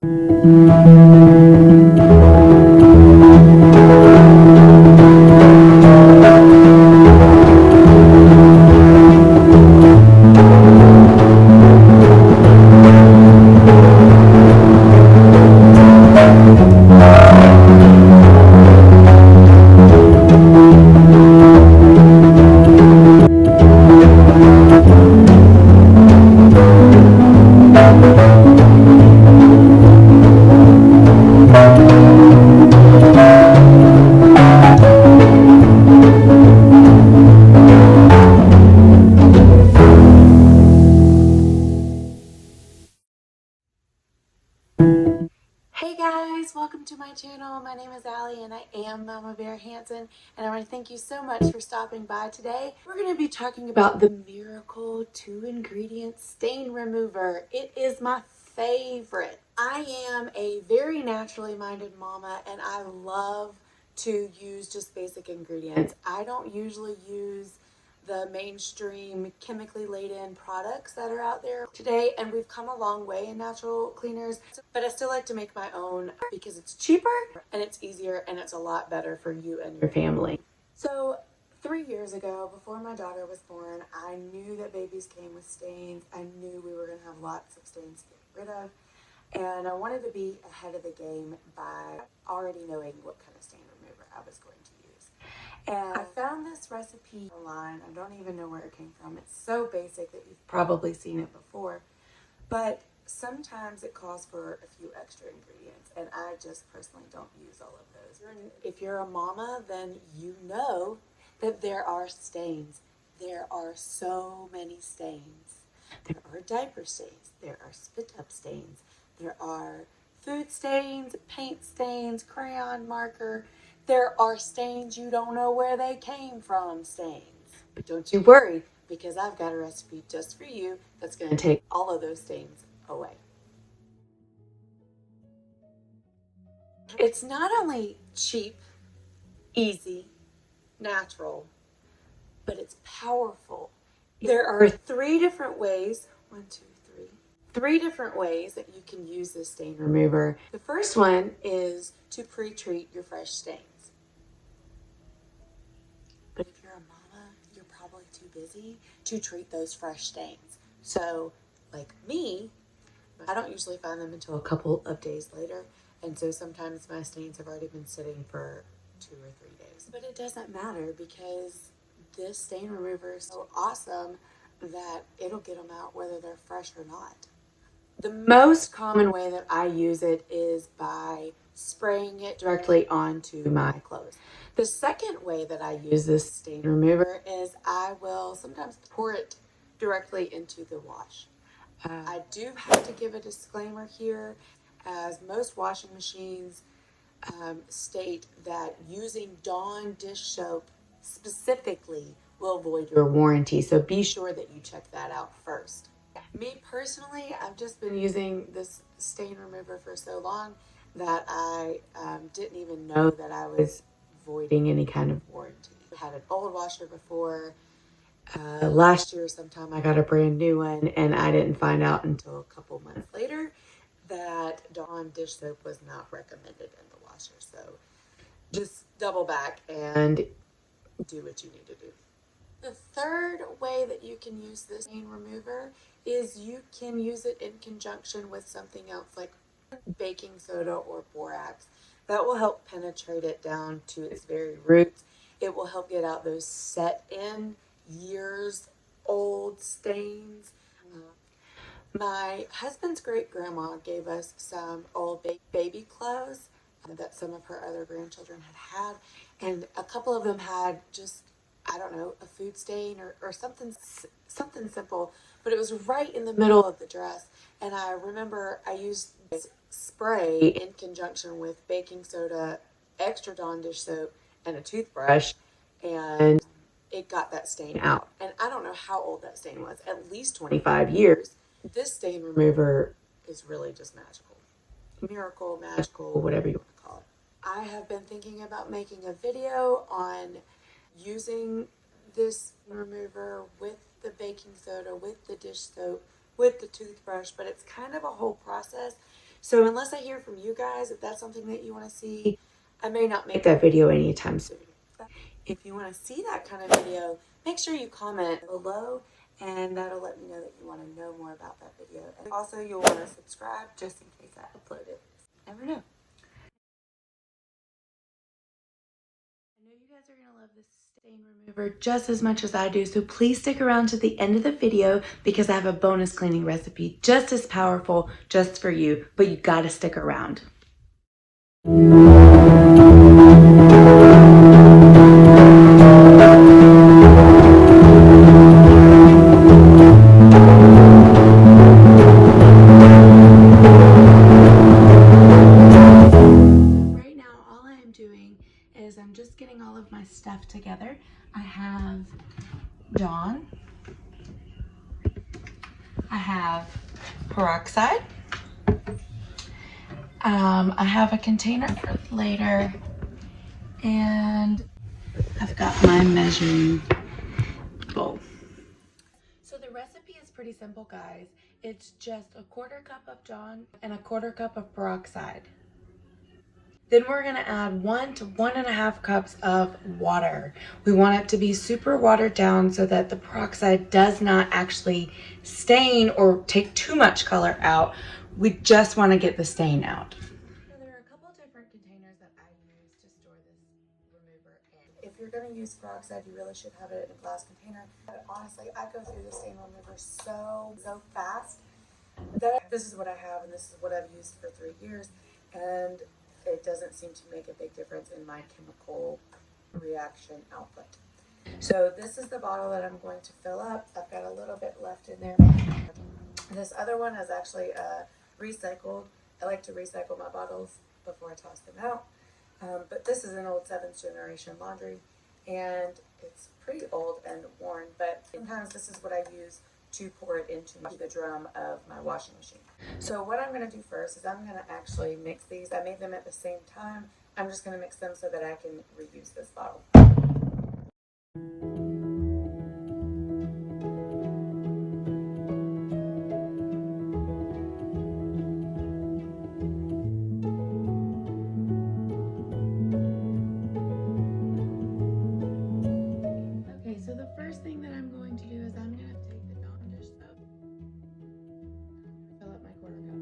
Hey guys, welcome to my channel. My name is Allie and I am Mama Bear Hansen, and I want to thank you so much for stopping by today. We're going to be talking about the Miracle 2-ingredient stain remover. It is my favorite. I am a very naturally minded mama and I love to use just basic ingredients. I don't usually use the mainstream chemically laden products that are out there today, and we've come a long way in natural cleaners, but I still like to make my own because it's cheaper and it's easier and it's a lot better for you and your family. So 3 years ago, before my daughter was born, I knew that babies came with stains. I knew we were going to have lots of stains to get rid of, and I wanted to be ahead of the game by already knowing what kind of stain remover I was going to use. And I found this recipe online. I don't even know where it came from. It's so basic that you've probably seen it before, but sometimes it calls for a few extra ingredients, and I just personally don't use all of those. If you're a mama, then you know that there are stains. There are so many stains. There are diaper stains. There are spit up stains. There are food stains, paint stains, crayon marker. There are stains you don't know where they came from stains. But don't you worry, because I've got a recipe just for you that's going to take all of those stains away. It's not only cheap, easy, natural, but it's powerful. There are three different ways, three different ways that you can use this stain remover. The first one is to pre-treat your fresh stains. But if you're a mama, you're probably too busy to treat those fresh stains. So, like me, I don't usually find them until a couple of days later, and so sometimes my stains have already been sitting for 2 or 3 days. But it doesn't matter because this stain remover is so awesome that it'll get them out whether they're fresh or not. The most common way that I use it is by spraying it directly onto my clothes. The second way that I use this stain remover is I will sometimes pour it directly into the wash. I do have to give a disclaimer here, as most washing machines state that using Dawn dish soap specifically will void your warranty, so be sure that you check that out first. Me personally, I've just been using this stain remover for so long that I didn't even know that I was voiding any kind of warranty. I had an old washer before. Last year sometime I got a brand new one, and I didn't find out until a couple months later that Dawn dish soap was not recommended in the washer. So just double back and do what you need to do. The third way that you can use this stain remover is you can use it in conjunction with something else like baking soda or borax. That will help penetrate it down to its very roots. It will help get out those set in years old stains. My husband's great grandma gave us some old baby clothes that some of her other grandchildren had, and a couple of them had just, I don't know, a food stain or something simple, but it was right in the middle of the dress. And I remember I used this spray in conjunction with baking soda, extra Dawn dish soap, and a toothbrush, and it got that stain out. And I don't know how old that stain was, at least 25 years. This stain remover is really just magical. Miracle, magical, whatever you want to call it. I have been thinking about making a video on using this remover with the baking soda, with the dish soap, with the toothbrush, but it's kind of a whole process. So unless I hear from you guys, if that's something that you want to see, I may not make that video anytime soon. If you want to see that kind of video, make sure you comment below, and that'll let me know that you want to know more about that video. And also, you'll want to subscribe just in case I upload it. Never know. I know you guys are going to love this stain remover just as much as I do, so please stick around to the end of the video because I have a bonus cleaning recipe just as powerful just for you, but you got to stick around. I'm just getting all of my stuff together. I have Dawn. I have Peroxide. I have a container for later. And I've got my measuring bowl. So the recipe is pretty simple, guys. It's just a 1/4 cup of Dawn and a 1/4 cup of Peroxide. Then we're gonna add 1 to 1.5 cups of water. We want it to be super watered down so that the peroxide does not actually stain or take too much color out. We just wanna get the stain out. So there are a couple different containers that I use to store this remover in. If you're gonna use peroxide, you really should have it in a glass container. But honestly, I go through the stain remover so fast that this is what I have and this is what I've used for 3 years. And it doesn't seem to make a big difference in my chemical reaction output. So this is the bottle that I'm going to fill up. I've got a little bit left in there. This other one is actually recycled. I like to recycle my bottles before I toss them out. But this is an old 7th generation laundry, and it's pretty old and worn, but sometimes this is what I use to pour it into the drum of my washing machine. So what I'm going to do first is I'm going to actually mix these. I made them at the same time. I'm just going to mix them so that I can reuse this bottle. Okay, so the first thing that I'm going to do is I'm going to take the Dawn dish soap, fill up my 1/4 cup.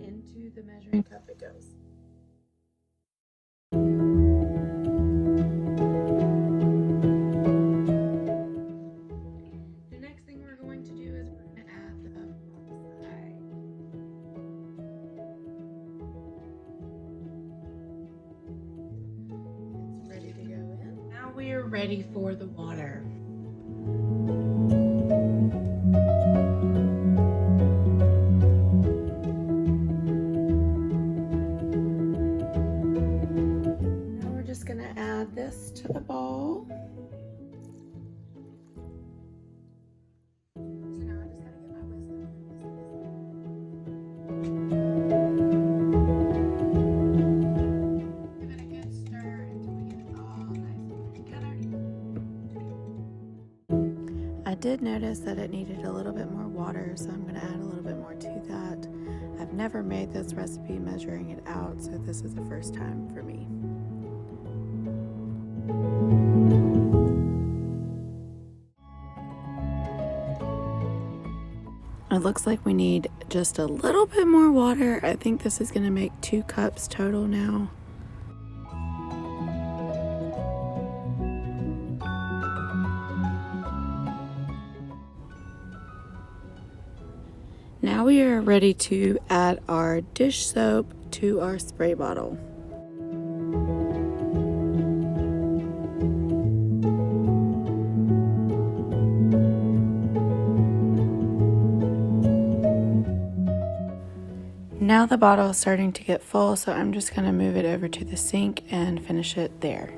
Into the measuring cup it goes. The next thing we're going to do is we're going to add the peroxide. It's ready to go in. Now we are ready for the water. Now we're just going to add this to the bowl. So now I just got to get my wisdom. Give it a good stir until we get it all nice and put together. I did notice that it needed a little bit more water, so I'm going to add a little bit more to that. I've never made this recipe measuring it out, so this is the first time for me. It looks like we need just a little bit more water. I think this is going to make 2 cups total now. Now we are ready to add our dish soap to our spray bottle. Now the bottle is starting to get full, so I'm just going to move it over to the sink and finish it there.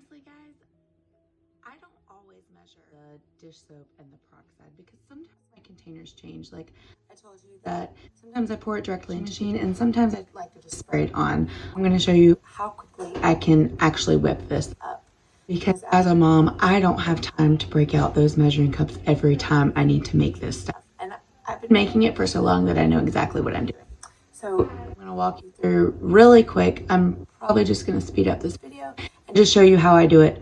honestly, guys, I don't always measure the dish soap and the peroxide because sometimes my containers change. Like I told you that sometimes I pour it directly into the machine and sometimes I like to just spray it on. I'm going to show you how quickly I can actually whip this up. Because as a mom, I don't have time to break out those measuring cups every time I need to make this stuff. And I've been making it for so long that I know exactly what I'm doing. So I'm going to walk you through really quick. I'm probably just going to speed up this video and just show you how I do it.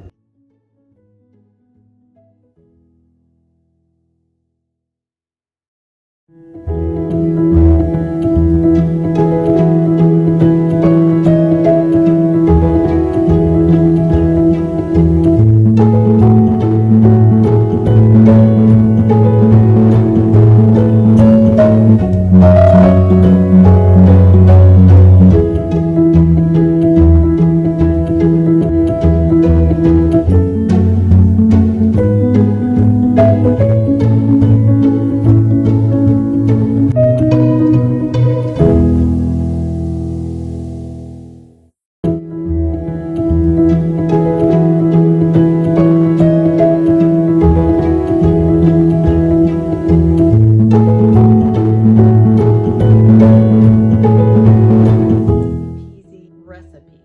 Recipe.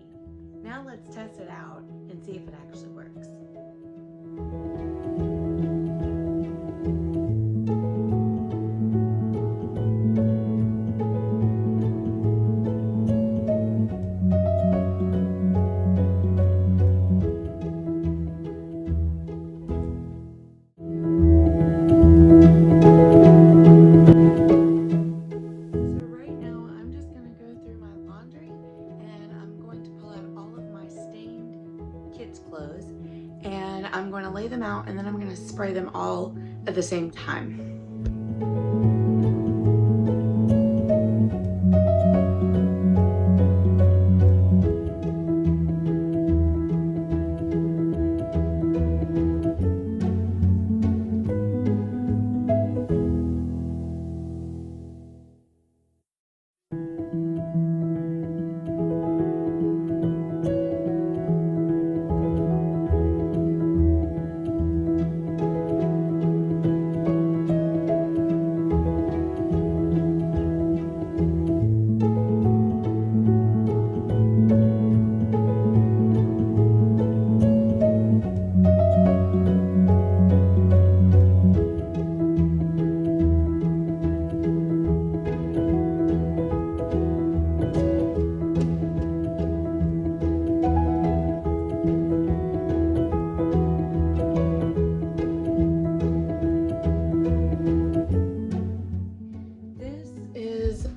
Now let's test it out and see if it actually works. So right now I'm just going to go through my laundry and I'm going to pull out all of my stained kids' clothes and I'm going to lay them out and then I'm going to spray them all at the same time.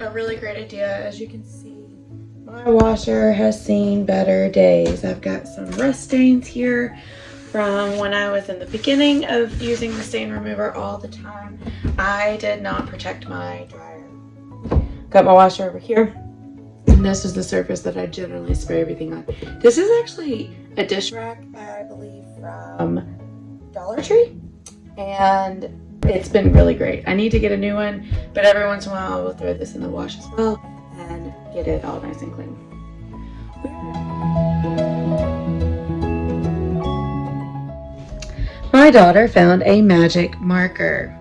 A really great idea. As you can see, my washer has seen better days. I've got some rust stains here from when I was in the beginning of using the stain remover all the time. I did not protect my dryer. Got my washer over here, and this is the surface that I generally spray everything on. This is actually a dish rack, I believe, from Dollar Tree, and it's been really great. I need to get a new one, but every once in a while I will throw this in the wash as well and get it all nice and clean. My daughter found a magic marker.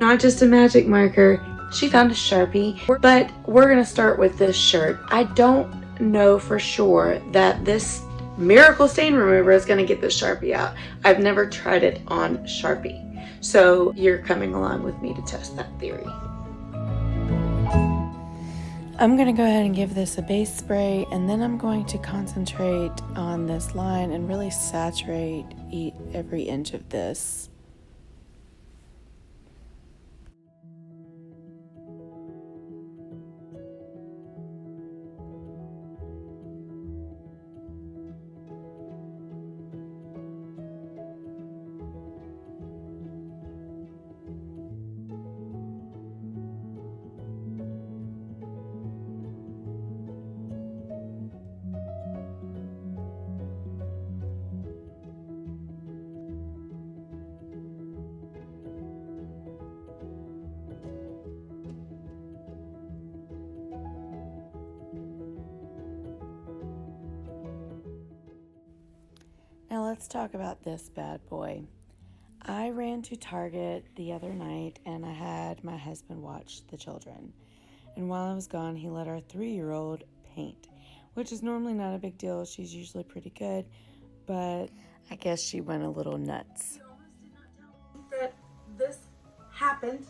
Not just a magic marker, she found a Sharpie, but we're gonna start with this shirt. I don't know for sure that this miracle stain remover is gonna get the Sharpie out. I've never tried it on Sharpie. So you're coming along with me to test that theory. I'm going to go ahead and give this a base spray, and then I'm going to concentrate on this line and really saturate every inch of this. Now let's talk about this bad boy. I ran to Target the other night and I had my husband watch the children. And while I was gone, he let our 3-year-old paint, which is normally not a big deal. She's usually pretty good, but I guess she went a little nuts. You almost did not tell me that this happened,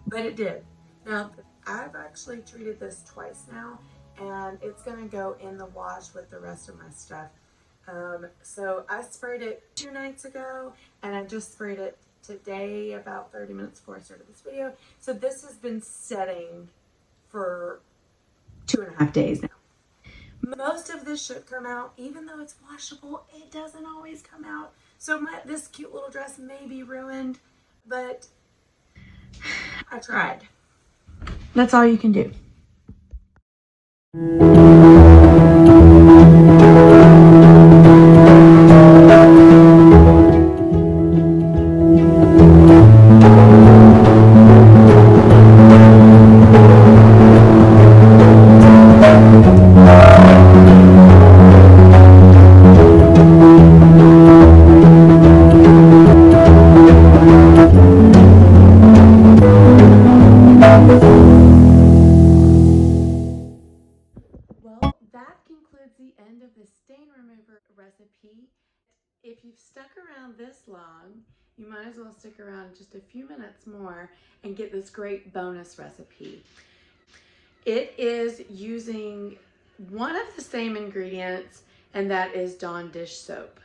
but it did. Now, I've actually treated this twice now, and it's gonna go in the wash with the rest of my stuff. So I sprayed it 2 nights ago, and I just sprayed it today about 30 minutes before I started this video. So this has been setting for 2.5 days now. Most of this should come out, even though it's washable, it doesn't always come out. So this cute little dress may be ruined, but I tried. That's all you can do. Well, that concludes the end of the stain remover recipe. If you've stuck around this long, you might as well stick around just a few minutes more and get this great bonus recipe. It is using one of the same ingredients, and that is Dawn dish soap.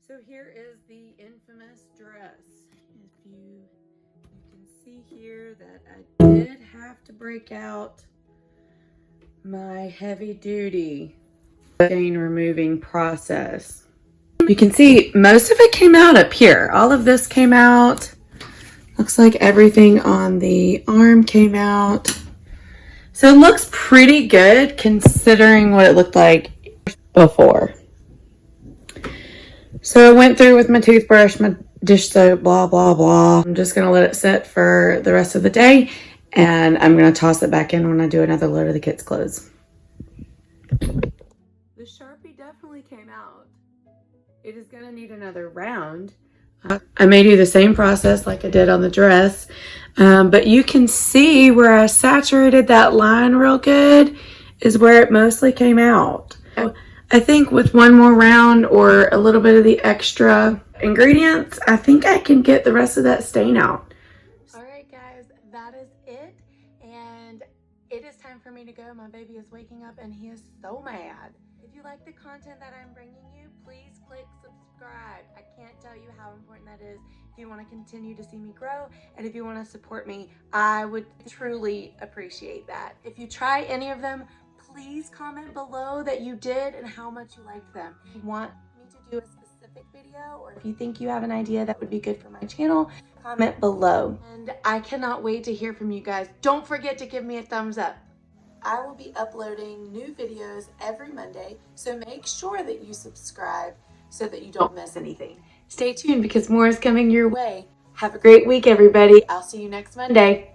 So here is the infamous dress. If you can see here that I did have to break out my heavy duty stain removing process. You can see most of it came out up here. All of this came out. Looks like everything on the arm came out. So it looks pretty good considering what it looked like before. So I went through with my toothbrush, my dish soap, blah, blah, blah. I'm just going to let it sit for the rest of the day, and I'm going to toss it back in when I do another load of the kids' clothes. The Sharpie definitely came out. It is going to need another round. I may do the same process like I did on the dress, but you can see where I saturated that line real good is where it mostly came out. I think with one more round or a little bit of the extra ingredients, I think I can get the rest of that stain out. All right, guys, that is it. And it is time for me to go. My baby is waking up and he is so mad. If you like the content that I'm bringing you, please click subscribe. I can't tell you how important that is. If you want to continue to see me grow and if you want to support me, I would truly appreciate that. If you try any of them, please comment below that you did and how much you liked them. If you want me to do a specific video or if you think you have an idea that would be good for my channel, comment below. And I cannot wait to hear from you guys. Don't forget to give me a thumbs up. I will be uploading new videos every Monday, so make sure that you subscribe so that you don't miss anything. Stay tuned because more is coming your way. Have a great week, everybody. I'll see you next Monday.